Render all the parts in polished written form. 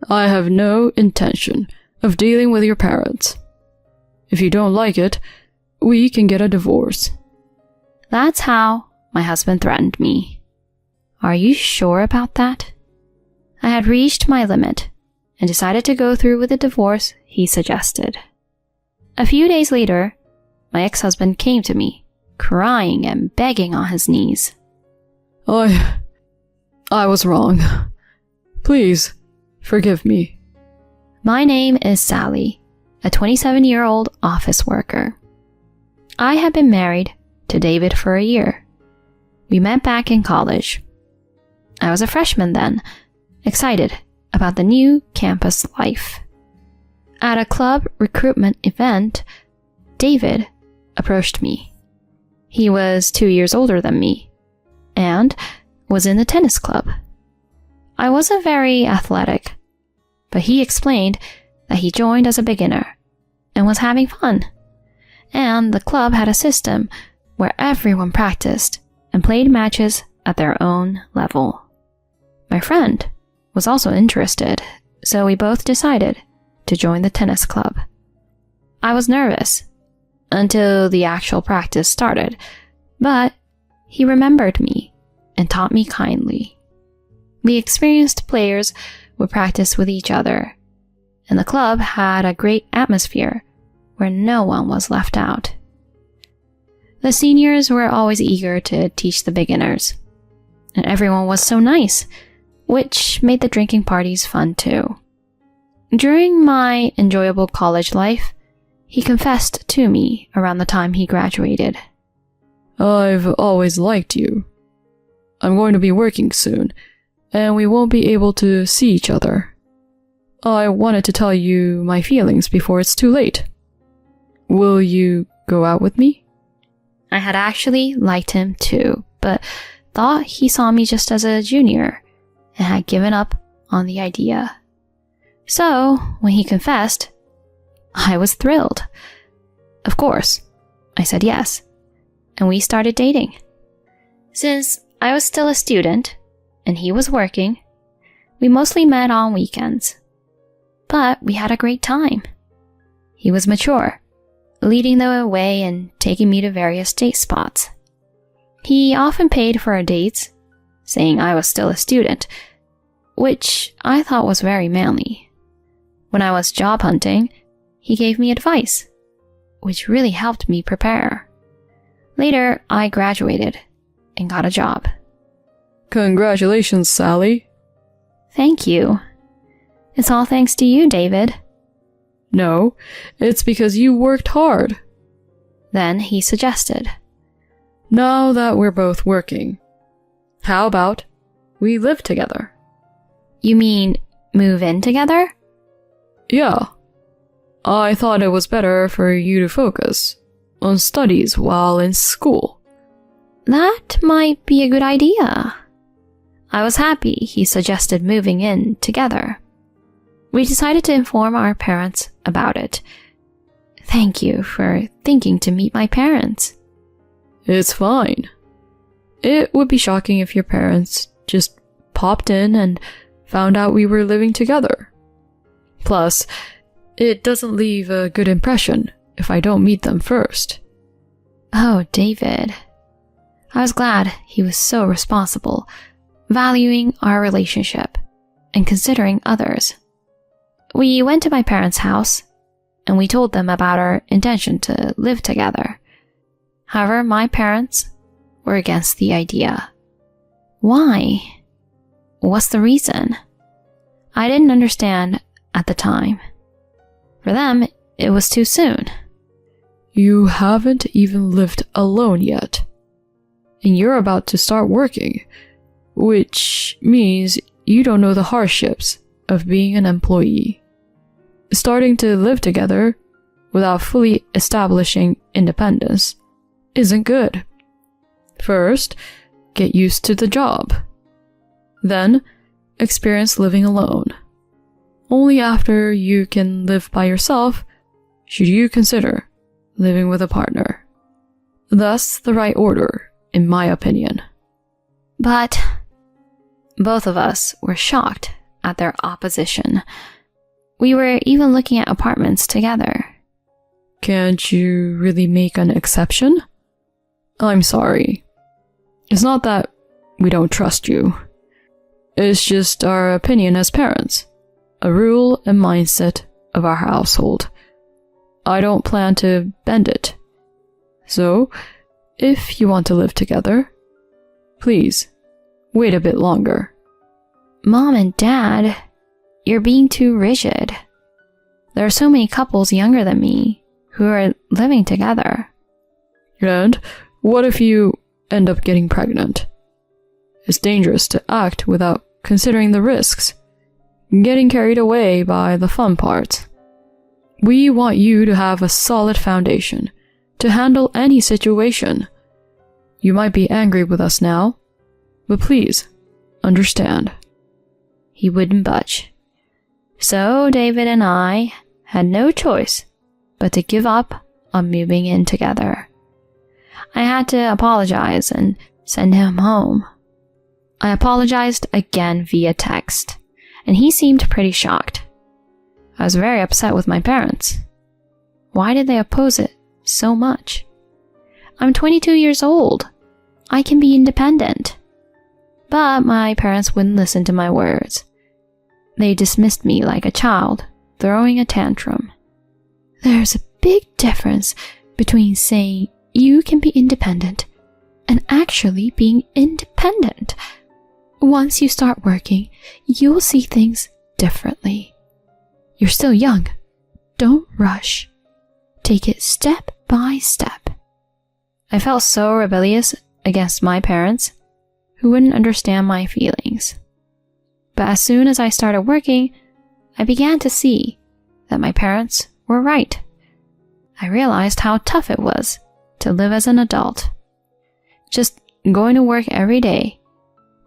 I have no intention of dealing with your parents. If you don't like it, we can get a divorce." That's how my husband threatened me. Are you sure about that? I had reached my limit and decided to go through with the divorce he suggested. A few days later, my ex-husband came to me, crying and begging on his knees. I was wrong. Please, forgive me. My name is Sally, a 27-year-old office worker. I had been married to David for a year. We met back in college. I was a freshman then, excited about the new campus life. At a club recruitment event, David approached me. He was 2 years older than me and was in the tennis club. I wasn't very athletic, but he explained that he joined as a beginner and was having fun. And the club had a system where everyone practiced and played matches at their own level. My friend was also interested, so we both decided to join the tennis club. I was nervous until the actual practice started, but he remembered me and taught me kindly. The experienced players would practice with each other, and the club had a great atmosphere where no one was left out. The seniors were always eager to teach the beginners, and everyone was so nice, which made the drinking parties fun too. During my enjoyable college life, he confessed to me around the time he graduated. I've always liked you. I'm going to be working soon, and we won't be able to see each other. I wanted to tell you my feelings before it's too late. Will you go out with me? I had actually liked him too, but thought he saw me just as a junior and had given up on the idea. So, when he confessed, I was thrilled. Of course, I said yes, and we started dating. Since I was still a student and he was working, we mostly met on weekends. But we had a great time. He was mature, leading the way and taking me to various date spots. He often paid for our dates, saying I was still a student, which I thought was very manly. When I was job hunting, he gave me advice, which really helped me prepare. Later, I graduated and got a job. Congratulations, Sally. Thank you. It's all thanks to you, David. No, it's because you worked hard. Then he suggested, Now that we're both working, how about we live together? You mean move in together? Yeah. I thought it was better for you to focus on studies while in school. That might be a good idea. I was happy he suggested moving in together. We decided to inform our parents about it. Thank you for thinking to meet my parents. It's fine. It would be shocking if your parents just popped in and found out we were living together. Plus, it doesn't leave a good impression if I don't meet them first. Oh, David. I was glad he was so responsible, valuing our relationship and considering others. We went to my parents' house, and we told them about our intention to live together. However, my parents were against the idea. Why? What's the reason? I didn't understand at the time. For them, it was too soon. You haven't even lived alone yet. And you're about to start working, which means you don't know the hardships of being an employee. Starting to live together without fully establishing independence isn't good. First, get used to the job. Then, experience living alone. Only after you can live by yourself should you consider living with a partner. That's the right order, in my opinion. But both of us were shocked at their opposition. We were even looking at apartments together. Can't you really make an exception? I'm sorry. It's not that we don't trust you. It's just our opinion as parents, a rule and mindset of our household. I don't plan to bend it. So, if you want to live together, please, wait a bit longer. Mom and Dad, you're being too rigid. There are so many couples younger than me who are living together. And what if you end up getting pregnant? It's dangerous to act without considering the risks, getting carried away by the fun parts. We want you to have a solid foundation to handle any situation. You might be angry with us now, but please, understand. He wouldn't budge. So David and I had no choice but to give up on moving in together. I had to apologize and send him home. I apologized again via text, and he seemed pretty shocked. I was very upset with my parents. Why did they oppose it so much? I'm 22 years old. I can be independent. But my parents wouldn't listen to my words. They dismissed me like a child, throwing a tantrum. There's a big difference between saying you can be independent and actually being independent. Once you start working, you'll see things differently. You're still young. Don't rush. Take it step by step. I felt so rebellious against my parents, who wouldn't understand my feelings. But as soon as I started working, I began to see that my parents were right. I realized how tough it was to live as an adult. Just going to work every day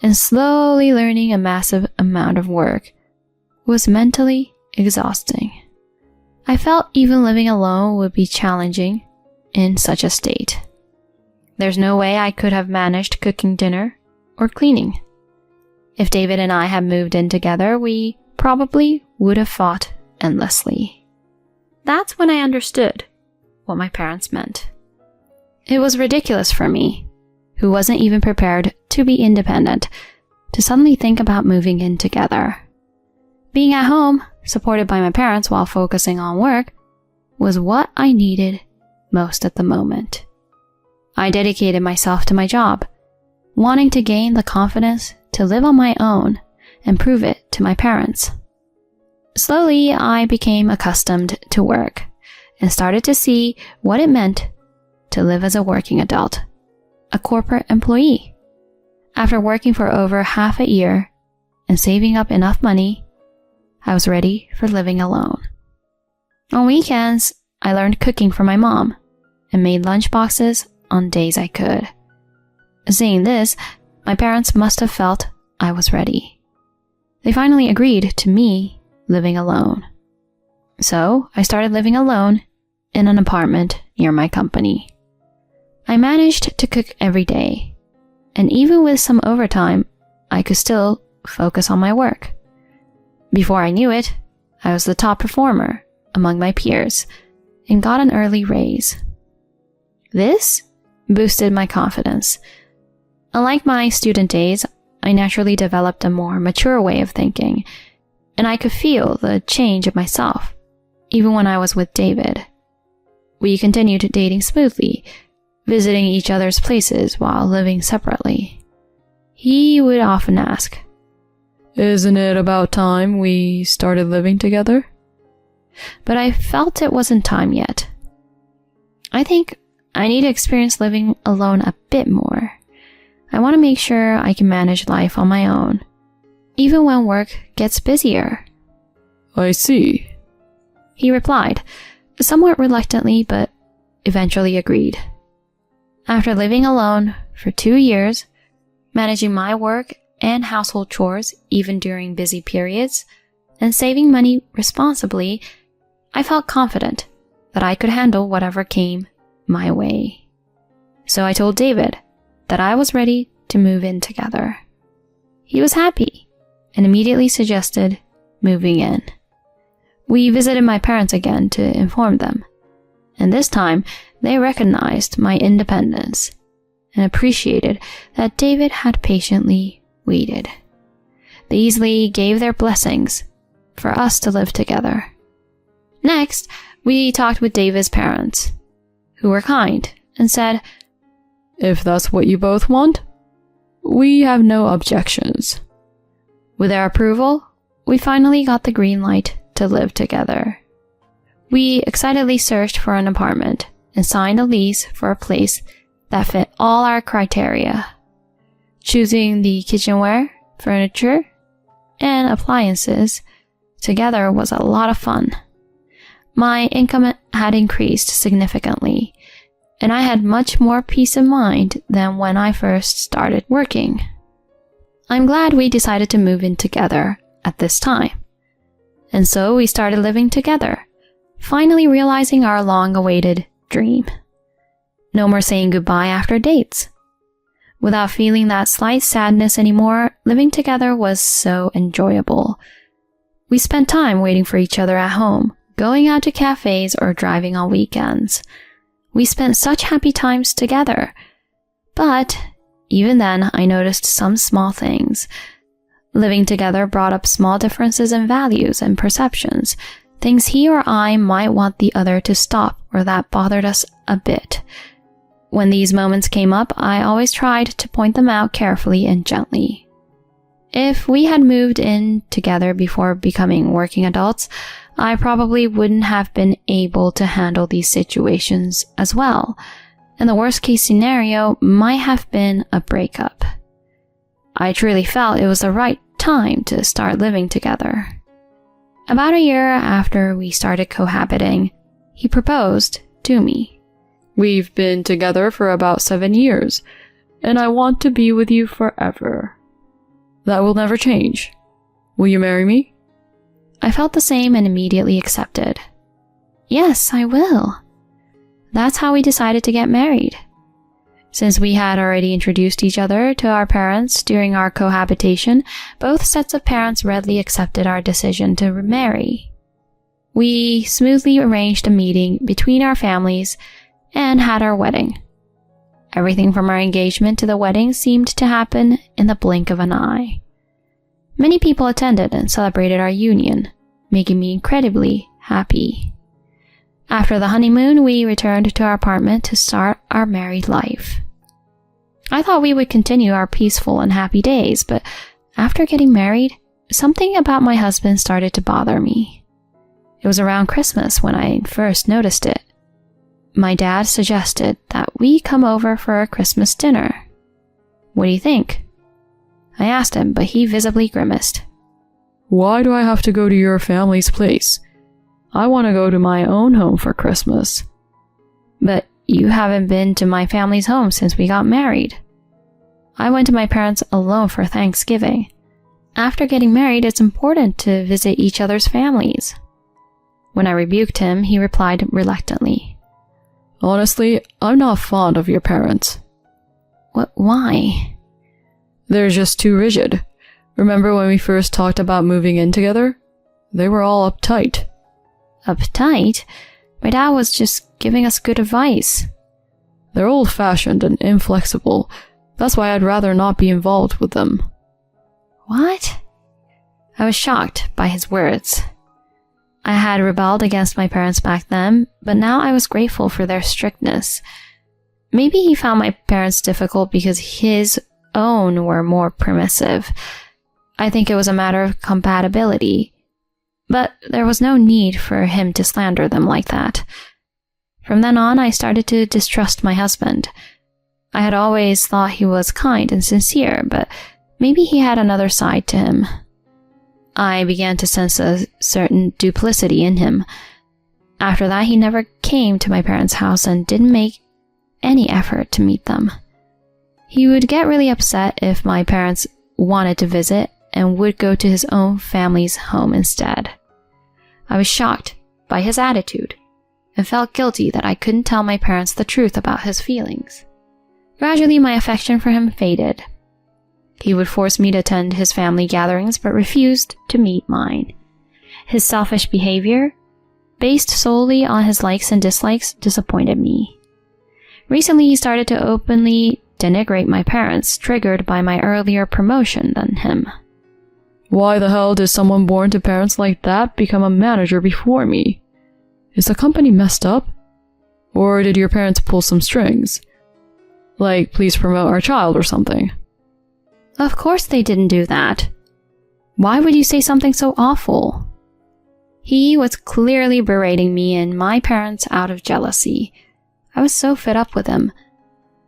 and slowly learning a massive amount of work was mentally exhausting. I felt even living alone would be challenging in such a state. There's no way I could have managed cooking dinner or cleaning. If David and I had moved in together, we probably would have fought endlessly. That's when I understood what my parents meant. It was ridiculous for me, who wasn't even prepared to be independent, to suddenly think about moving in together. Being at home, supported by my parents while focusing on work, was what I needed most at the moment. I dedicated myself to my job, wanting to gain the confidence to live on my own and prove it to my parents. Slowly, I became accustomed to work and started to see what it meant to live as a working adult, a corporate employee. After working for over half a year and saving up enough money, I was ready for living alone. On weekends, I learned cooking from my mom and made lunchboxes on days I could. Seeing this, my parents must have felt I was ready. They finally agreed to me living alone. So I started living alone in an apartment near my company. I managed to cook every day, and even with some overtime, I could still focus on my work. Before I knew it, I was the top performer among my peers and got an early raise. This boosted my confidence. Unlike my student days, I naturally developed a more mature way of thinking, and I could feel the change of myself, even when I was with David. We continued dating smoothly, visiting each other's places while living separately. He would often ask, "Isn't it about time we started living together?" But I felt it wasn't time yet. I think I need to experience living alone a bit more. I want to make sure I can manage life on my own, even when work gets busier. "I see," he replied, somewhat reluctantly, but eventually agreed. After living alone for 2 years, managing my work and household chores even during busy periods, and saving money responsibly, I felt confident that I could handle whatever came my way. So I told David that I was ready to move in together. He was happy and immediately suggested moving in. We visited my parents again to inform them, and this time they recognized my independence and appreciated that David had patiently waited. They easily gave their blessings for us to live together. Next, we talked with David's parents, who were kind and said, "If that's what you both want, we have no objections." With their approval, we finally got the green light to live together. We excitedly searched for an apartment and signed a lease for a place that fit all our criteria. Choosing the kitchenware, furniture, and appliances together was a lot of fun. My income had increased significantly, and I had much more peace of mind than when I first started working. I'm glad we decided to move in together at this time. And so we started living together, finally realizing our long-awaited dream. No more saying goodbye after dates. Without feeling that slight sadness anymore, living together was so enjoyable. We spent time waiting for each other at home, going out to cafes or driving on weekends. We spent such happy times together. But even then, I noticed some small things. Living together brought up small differences in values and perceptions, things he or I might want the other to stop or that bothered us a bit. When these moments came up, I always tried to point them out carefully and gently. If we had moved in together before becoming working adults, I probably wouldn't have been able to handle these situations as well, and the worst case scenario might have been a breakup. I truly felt it was the right time to start living together. About a year after we started cohabiting, he proposed to me. "We've been together for about 7 years, and I want to be with you forever. That will never change. Will you marry me?" I felt the same and immediately accepted. Yes, I will. That's how we decided to get married. Since we had already introduced each other to our parents during our cohabitation, both sets of parents readily accepted our decision to remarry. We smoothly arranged a meeting between our families and had our wedding. Everything from our engagement to the wedding seemed to happen in the blink of an eye. Many people attended and celebrated our union, making me incredibly happy. After the honeymoon, we returned to our apartment to start our married life. I thought we would continue our peaceful and happy days, but after getting married, something about my husband started to bother me. It was around Christmas when I first noticed it. My dad suggested that we come over for a Christmas dinner. What do you think? I asked him, but he visibly grimaced. "Why do I have to go to your family's place? I want to go to my own home for Christmas." "But you haven't been to my family's home since we got married." I went to my parents alone for Thanksgiving. After getting married, it's important to visit each other's families. When I rebuked him, he replied reluctantly. "Honestly, I'm not fond of your parents." Why? "They're just too rigid. Remember when we first talked about moving in together? They were all uptight." Uptight? My dad was just giving us good advice. "They're old-fashioned and inflexible. That's why I'd rather not be involved with them." What? I was shocked by his words. I had rebelled against my parents back then, but now I was grateful for their strictness. Maybe he found my parents difficult because his own were more permissive. I think it was a matter of compatibility. But there was no need for him to slander them like that. From then on, I started to distrust my husband. I had always thought he was kind and sincere, but maybe he had another side to him. I began to sense a certain duplicity in him. After that, he never came to my parents' house and didn't make any effort to meet them. He would get really upset if my parents wanted to visit and would go to his own family's home instead. I was shocked by his attitude and felt guilty that I couldn't tell my parents the truth about his feelings. Gradually, my affection for him faded. He would force me to attend his family gatherings but refused to meet mine. His selfish behavior, based solely on his likes and dislikes, disappointed me. Recently, he started to openly denigrate my parents, triggered by my earlier promotion than him. Why the hell did someone born to parents like that become a manager before me? Is the company messed up? Or did your parents pull some strings? Like, please promote our child or something. Of course they didn't do that. Why would you say something so awful? He was clearly berating me and my parents out of jealousy. I was so fed up with him.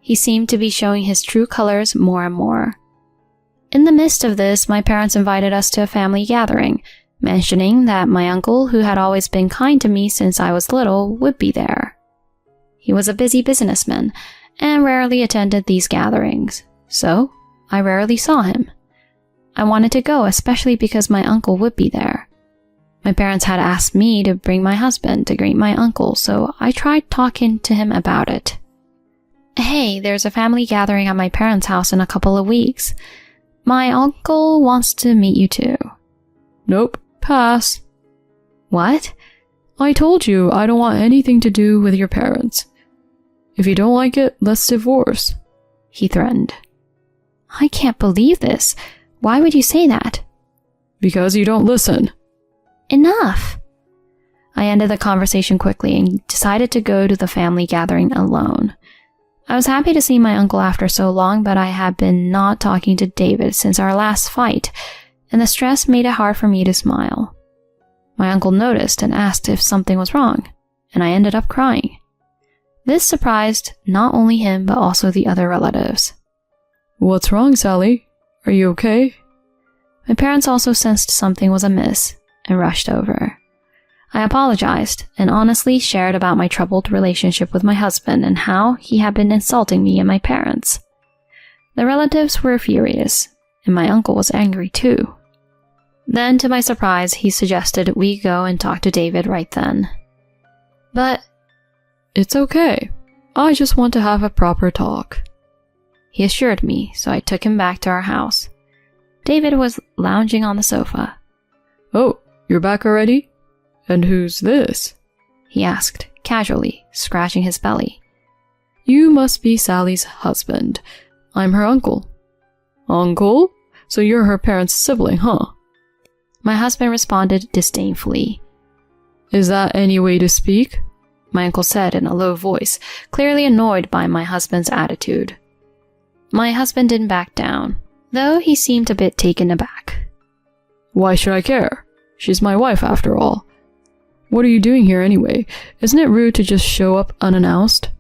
He seemed to be showing his true colors more and more. In the midst of this, my parents invited us to a family gathering, mentioning that my uncle, who had always been kind to me since I was little, would be there. He was a busy businessman and rarely attended these gatherings, so I rarely saw him. I wanted to go, especially because my uncle would be there. My parents had asked me to bring my husband to greet my uncle, so I tried talking to him about it. Hey, there's a family gathering at my parents' house in a couple of weeks. My uncle wants to meet you too. Nope, pass. What? I told you I don't want anything to do with your parents. If you don't like it, let's divorce. He threatened. I can't believe this. Why would you say that? Because you don't listen. Enough. I ended the conversation quickly and decided to go to the family gathering alone. I was happy to see my uncle after so long, but I had been not talking to David since our last fight, and the stress made it hard for me to smile. My uncle noticed and asked if something was wrong, and I ended up crying. This surprised not only him, but also the other relatives. What's wrong, Sally? Are you okay? My parents also sensed something was amiss and rushed over. I apologized and honestly shared about my troubled relationship with my husband and how he had been insulting me and my parents. The relatives were furious, and my uncle was angry too. Then, to my surprise, he suggested we go and talk to David right then. But it's okay. I just want to have a proper talk. He assured me, so I took him back to our house. David was lounging on the sofa. Oh, you're back already? And who's this? He asked, casually, scratching his belly. You must be Sally's husband. I'm her uncle. Uncle? So you're her parents' sibling, huh? My husband responded disdainfully. Is that any way to speak? My uncle said in a low voice, clearly annoyed by my husband's attitude. My husband didn't back down, though he seemed a bit taken aback. Why should I care? She's my wife after all. What are you doing here anyway? Isn't it rude to just show up unannounced?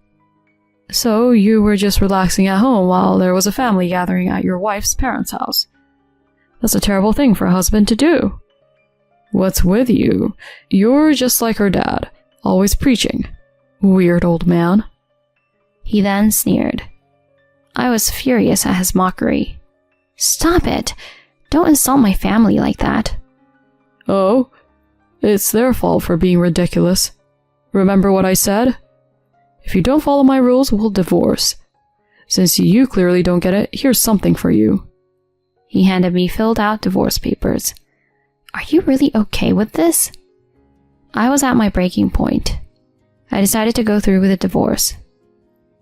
So you were just relaxing at home while there was a family gathering at your wife's parents' house. That's a terrible thing for a husband to do. What's with you? You're just like her dad, always preaching. Weird old man. He then sneered. I was furious at his mockery. Stop it! Don't insult my family like that. Oh? It's their fault for being ridiculous. Remember what I said? If you don't follow my rules, we'll divorce. Since you clearly don't get it, here's something for you. He handed me filled out divorce papers. Are you really okay with this? I was at my breaking point. I decided to go through with the divorce.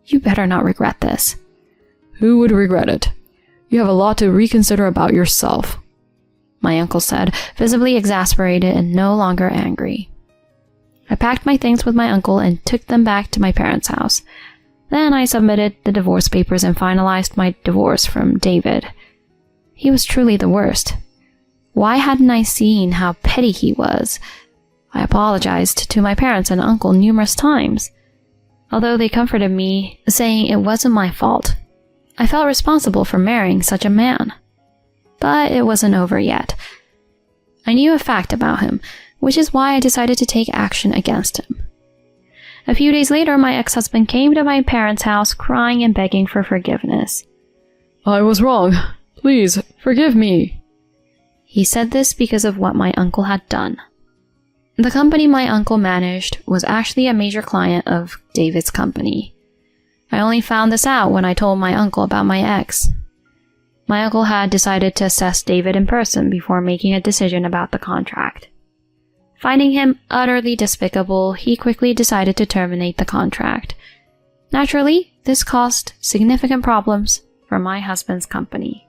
You better not regret this. Who would regret it? You have a lot to reconsider about yourself, my uncle said, visibly exasperated and no longer angry. I packed my things with my uncle and took them back to my parents' house. Then I submitted the divorce papers and finalized my divorce from David. He was truly the worst. Why hadn't I seen how petty he was? I apologized to my parents and uncle numerous times, although they comforted me, saying it wasn't my fault. I felt responsible for marrying such a man. But it wasn't over yet. I knew a fact about him, which is why I decided to take action against him. A few days later, my ex-husband came to my parents' house crying and begging for forgiveness. I was wrong. Please, forgive me. He said this because of what my uncle had done. The company my uncle managed was actually a major client of David's company. I only found this out when I told my uncle about my ex. My uncle had decided to assess David in person before making a decision about the contract. Finding him utterly despicable, he quickly decided to terminate the contract. Naturally, this caused significant problems for my husband's company.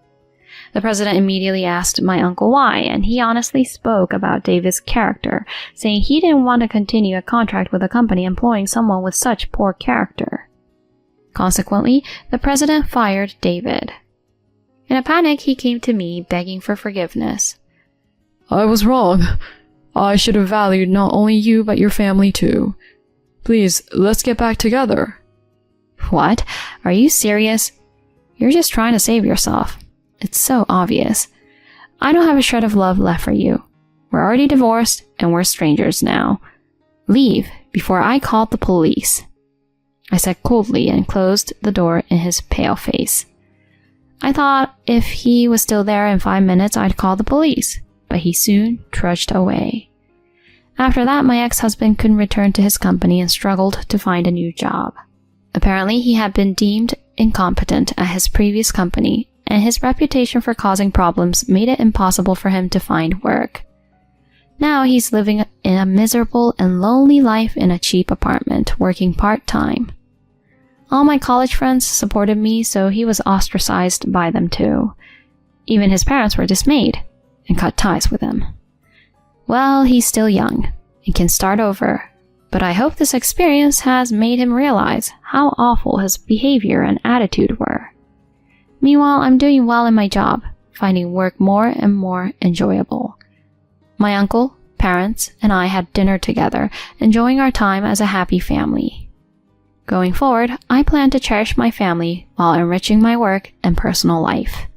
The president immediately asked my uncle why, and he honestly spoke about David's character, saying he didn't want to continue a contract with a company employing someone with such poor character. Consequently, the president fired David. In a panic, he came to me begging for forgiveness. I was wrong. I should have valued not only you but your family too. Please, let's get back together. What? Are you serious? You're just trying to save yourself. It's so obvious. I don't have a shred of love left for you. We're already divorced and we're strangers now. Leave before I call the police. I said coldly and closed the door in his pale face. I thought if he was still there in 5 minutes, I'd call the police, but he soon trudged away. After that, my ex-husband couldn't return to his company and struggled to find a new job. Apparently, he had been deemed incompetent at his previous company, and his reputation for causing problems made it impossible for him to find work. Now he's living in a miserable and lonely life in a cheap apartment, working part-time. All my college friends supported me, so he was ostracized by them too. Even his parents were dismayed and cut ties with him. Well, he's still young and can start over, but I hope this experience has made him realize how awful his behavior and attitude were. Meanwhile, I'm doing well in my job, finding work more and more enjoyable. My uncle, parents, and I had dinner together, enjoying our time as a happy family. Going forward, I plan to cherish my family while enriching my work and personal life.